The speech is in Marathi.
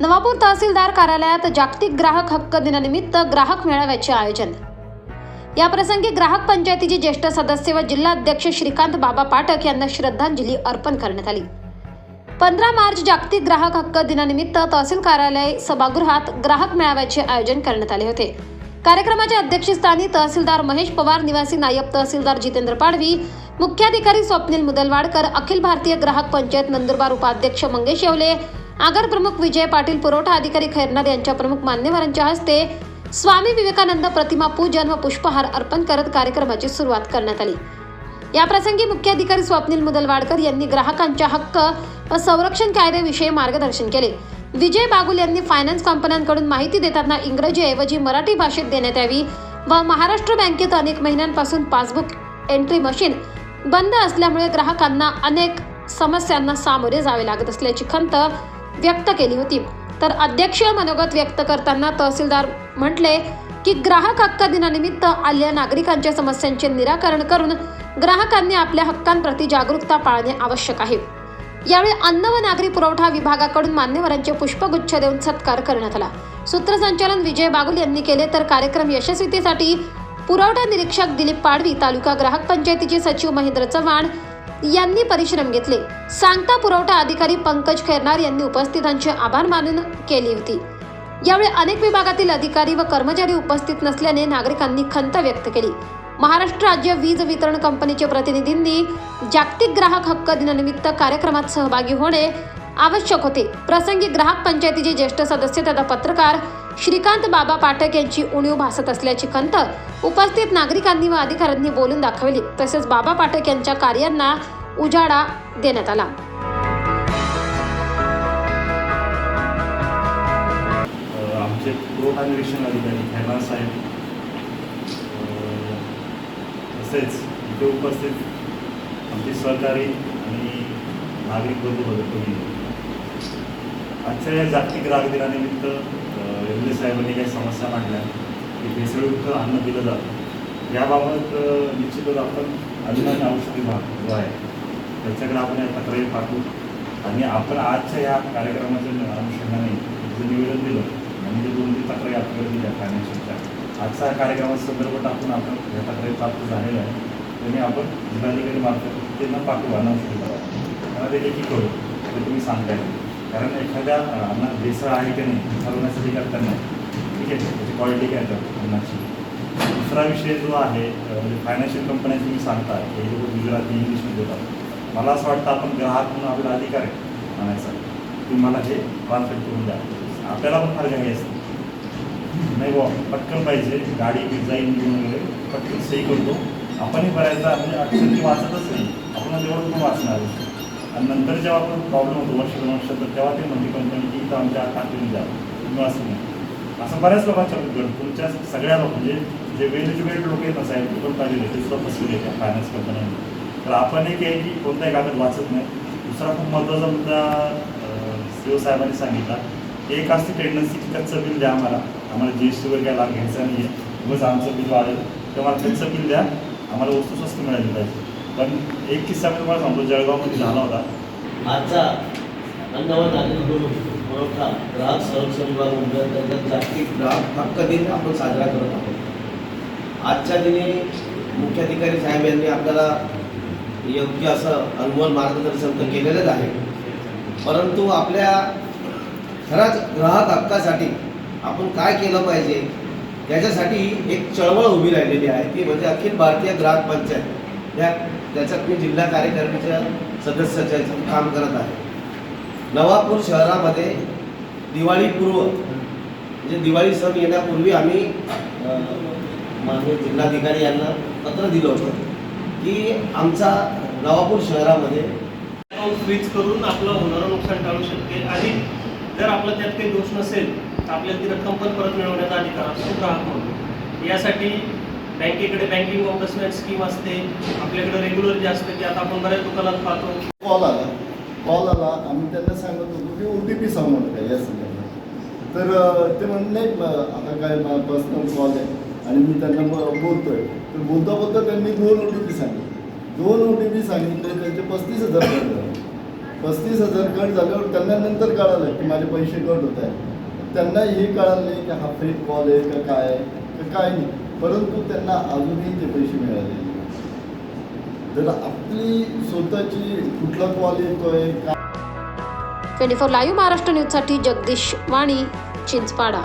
नवापूर तहसीलदार कार्यालयात जागतिक ग्राहक हक्क दिनानिमित्त ग्राहक मेळाव्याचे आयोजन। या प्रसंगी ग्राहक पंचायतीचे ज्येष्ठ सदस्य व जिल्हाध्यक्ष श्रीकांत बाबा पाठक यांना श्रद्धांजली अर्पण करण्यात आली। 15 मार्च जागतिक ग्राहक हक्क दिनानिमित्त तहसील कार्यालय सभागृहात ग्राहक मेळाव्याचे आयोजन करण्यात आले होते। कार्यक्रमाच्या अध्यक्षस्थानी तहसीलदार महेश पवार, निवासी नायब तहसीलदार जितेंद्र पाडवी, मुख्याधिकारी स्वप्नील मुदलवाडकर, अखिल भारतीय ग्राहक पंचायत नंदुरबार उपाध्यक्ष मंगेश येवले, आगर प्रमुख विजय पाटील, पुरवठा अधिकारी खैरनार यांच्या प्रमुख मान्यवरांच्या हस्ते स्वामी विवेकानंद प्रतिमा पूजन व पुष्पहार अर्पण करत कार्यक्रमाची सुरुवात करण्यात आली। या प्रसंगी मुख्याधिकारी स्वप्नील मुदलवाडकर यांनी ग्राहकांच्या हक्क व संरक्षण कायद्याविषयी मार्गदर्शन केले। विजय बागुल यांनी फायनान्स कंपन्यांकडून माहिती देताना इंग्रजीऐवजी मराठी भाषेत देण्यात यावी व महाराष्ट्र बँकेत अनेक महिन्यांपासून पासबुक एंट्री मशीन बंद असल्यामुळे ग्राहकांना अनेक समस्यांना सामोरे जावे लागत असल्याची खंत व्यक्त केली होती। तर अध्यक्ष मनोगत व्यक्त करताना तहसीलदार म्हटले की ग्राहक हक्क दिनानिमित्त आलेल्या नागरिकांच्या समस्यांचे निराकरण करून ग्राहकांनी आपल्या हक्कांप्रती जागरूकता पाळणे आवश्यक आहे। यावेळी अन्न व नागरी पुरवठा विभागाकडून मान्यवरांचे पुष्पगुच्छ देऊन सत्कार करण्यात आला। सूत्रसंचालन विजय बागुल यांनी केले तर कार्यक्रम यशस्वीतेसाठी पुरवठा निरीक्षक दिलीप पाडवी, तालुका ग्राहक पंचायतीचे सचिव महेंद्र चव्हाण यांनी परिश्रम घेतले। सांगता पुरवठा अधिकारी पंकज खैरनार यांनी उपस्थितांचे आभार मानून केली होती। यावेळी अनेक विभागातील अधिकारी व कर्मचारी उपस्थित नसल्याने नागरिकांनी खंत व्यक्त केली। महाराष्ट्र राज्य वीज वितरण कंपनीचे प्रतिनिधींनी जागतिक ग्राहक हक्क दिनानिमित्त कार्यक्रमात सहभागी होणे आवश्यक होते। प्रसंगी ग्राहक पंचायतीचे ज्येष्ठ सदस्य तथा पत्रकार श्रीकांत बाबा पाठक यांची उणीव भासत असल्याची खंत उपस्थित नागरिकांनी व अधिकाऱ्यांनी बोलून दाखवली। तसेच बाबा पाठक यांच्या कार्यांना उजाळा देण्यात आला। आमचे पुरवठा निरीक्षण अधिकारी खैरनार साहेब, तसेच इथे उपस्थित आमचे सहकारी आणि नागरिक बंधू, आजच्या या जागतिक ग्राहक दिनानिमित्त एवले साहेबांनी काही समस्या मांडल्या की भेसळयुक्त अन्न दिलं जातं। याबाबत निश्चितच आपण अन्न आणि औषधी विभाग जो आहे त्याच्याकडे आपण या तक्रारी पाठवू आणि आपण आजच्या या कार्यक्रमाच्या अनुषंगाने जे निवेदन दिलं आणि जे 2-3 तक्रारी आपल्याकडे दिल्या फायनान्शियलच्या, आजचा कार्यक्रमाचा संदर्भ टाकून आपण या तक्रारी प्राप्त झालेल्या आहे त्यांनी आपण जिल्हाधिकारी मार्फत त्यांना पाठवू अन्न औषधी विभागाला, त्यांना ते देखील करू ते तुम्ही सांगताय। कारण एखाद्या अन्नात भेसळ आहे की नाही ठरवण्यासाठी करता नाही, ठीक आहे, त्याची क्वालिटी काय तर अन्नाची। दुसरा विषय जो आहे म्हणजे फायनान्शियल कंपन्या तुम्ही सांगता हे लोक गुजराती इंग्लिशमध्ये देतात। मला असं वाटतं आपण ग्राहक म्हणून आपला अधिकार आहे म्हणायचा, तुम्ही मला हे ट्रान्सलेट करून द्या। आपल्याला पण फार घाई असते नाही बुवा, पटकन पाहिजे, गाडी पिझ्झा इंजिन वगैरे पटकन सही करतो आपणही बऱ्याचदा म्हणजे अक्षर ती वाचतच नाही, आपण तेवढं पण वाचणार आणि नंतर जेव्हा आपण प्रॉब्लेम होतो वर्ष-2 वर्ष तर तेव्हा ते म्हणते कंपनी की इथं आमच्या खात्यातून द्या तुम्ही असं नाही। असं बऱ्याच लोकांच्या तुमच्या सगळ्या लोक म्हणजे जे वेल एज्युकेटेड लोक येत असायला ते पण पाहिजे ते सुद्धा फसलेले आहेत फायनान्स कंपन्यांनी। तर आपण एक आहे की कोणताही कागद वाचत नाही। दुसरा खूप महत्त्वाचा मुद्दा सीओ साहेबांनी सांगितला, एक असते टेंडन्सी की कच्चं बिल द्या आम्हाला GST वगैरे काय लाभ घ्यायचा नाही आहे, बस आमचं बिल वाढेल तेव्हा कच्चं बिल द्या, आम्हाला वस्तू स्वस्त मिळाली पाहिजे। पण एक किस्सा मी तुम्हाला सांगतो, जळगावमध्ये झाला होता। आजचा अन्न व नागरी पुरवठा ग्राहक संरक्षण विभाग अंतर्गत जागतिक ग्राहक हक्क दिन आपण साजरा करत आहोत। आजच्या दिनी मुख्याधिकारी साहेब यांनी आपल्याला योग्य असं अनमोल मार्गदर्शन तर केलेलंच आहे, परंतु आपल्या खराच ग्राहक हक्कासाठी आपण काय केलं पाहिजे याच्यासाठी एक चळवळ उभी राहिलेली आहे, ती म्हणजे अखिल भारतीय ग्राहक पंचायत त्याच्यात मी जिल्हा कार्यकारिणीच्या सदस्याचं काम करत आहे। नवापूर शहरामध्ये दिवाळीपूर्व म्हणजे दिवाळी सण येण्यापूर्वी आम्ही माननीय जिल्हाधिकारी यांना पत्र दिलं होतं की आमचा नवापूर शहरामध्ये स्विच करून आपलं होणारं नुकसान टाळू शकते आणि जर आपलं त्यात काही दोष नसेल तर आपल्याला ती रक्कम पण परत मिळवण्याचा अधिकार असतो ग्राहक म्हणून। यासाठी बँकेकडे बँकिंग ऑम्बड्समॅन स्कीम असते, आपल्याकडे रेग्युलर जे असतं की आता आपण बऱ्याच दुकानात पाहतो। कॉल आला आम्ही त्यांना सांगत होतो की OTP सांगू नका या संदर्भात, तर ते म्हणले आता काय पर्सनल कॉल आहे आणि मी त्यांना बोलतोय, तर बोलता त्यांनी 2 OTP सांगितले, 2 OTP सांगितले, त्यांचे 35,000 रुपये झाले। 35,000 कट झाल्यावर त्यांना नंतर कळालं की माझे पैसे कट होत आहेत. त्यांना हे कळालं नाही की हा फेक कॉल आहे का काय आहे का काय नाही, परंतु त्यांना अजूनही ते पैसे मिळाले. तर आपली स्वतःची कुठला कॉल येतोय काय 24 लाईव्ह महाराष्ट्र न्यूजसाठी जगदीश वाणी, चिंचपाडा.